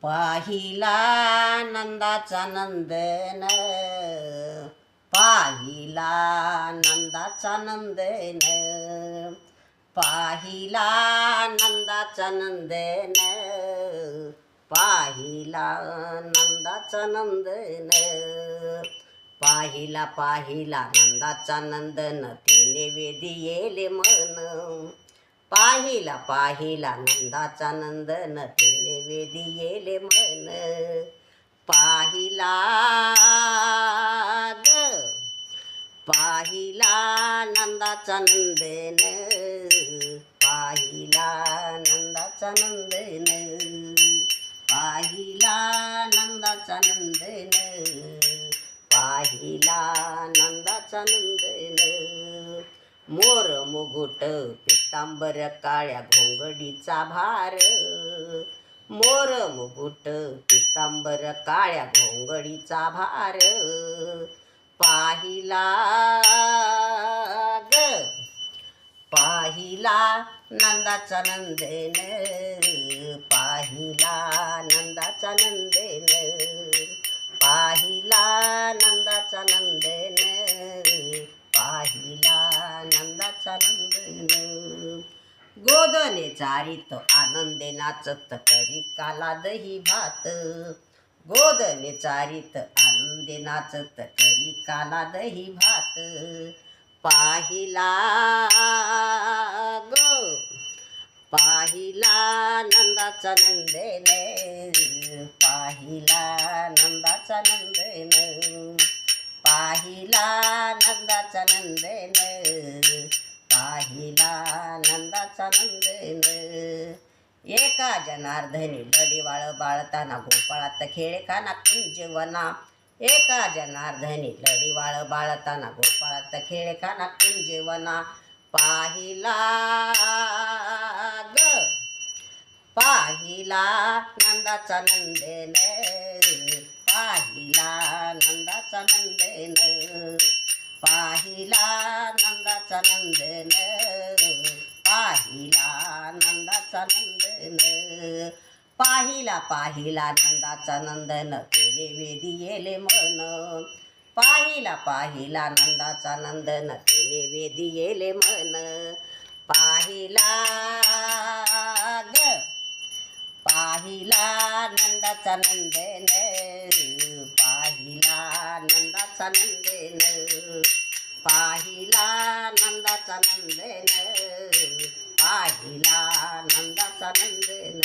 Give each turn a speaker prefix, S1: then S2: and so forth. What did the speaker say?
S1: पाहिला नंदाचा नंदन, पाहिला नंदाचा नंदन, पाहिला नंदाचा नंदन, पाहिला नंदाचा नंदन, पाहिला पाहिला नंदाचा नंदन, तिने वेदियेले मन. पाहिला पाहिला नंदाचा नंदन, तिने वेदियेले मन. पाहिला ग पाहिला नंदाचा नंदन, पाहिला नंदाचा नंदन, पाहिला नंदाचा नंदन, पाहिला नंदाचा नंदन. मोर मुगुट पितांबर काळ्या घोंगडीचा भार, मोर मुगुट पितांबर काळ्या घोंगडीचा भार. पाहिला ग पाहिला नंदाचा नंदन, पाहिला नंदाचा नंदन, पाहिला नंदाचा नंदन, पाहिला नंदाचा नंदन. गोदने चारित आनंदे नाचत करी काला दही भात, गोदने चारित आनंदे नाचत करी काला दही भात. पाहिला ग पाहिला नंदाचा नंदन, पाहिला नंदाचा नंदन, पाहिला नंदाचा नंदन, पाहिला नंदाचा नंदन. एका जनार्दनी लढीवाळ बाळताना गोपाळात खेळखाना कुंजवना, एका जनार्दनी लढीवाळ बाळताना गोपाळात खेळखाना कुंजवना. पाहिला ग पाहिला नंदाचा नंदन, पाहिला नंदाचा नंदन, पाहिला नंदाचा नंदन, पाहिला नंदाचा नंदन. पाहिला पाहिला नंदाचा नंदन, तिने वेदियेले मन. पाहिला पाहिला नंदाचा नंदन, तिने वेदियेले मन. पाहिला ग पाहिला नंदाचा नंदन, पाहिला नंदाचा नंदन, पाहिला नंदाचा नंदन, पाहिला नंदाचा नंदन.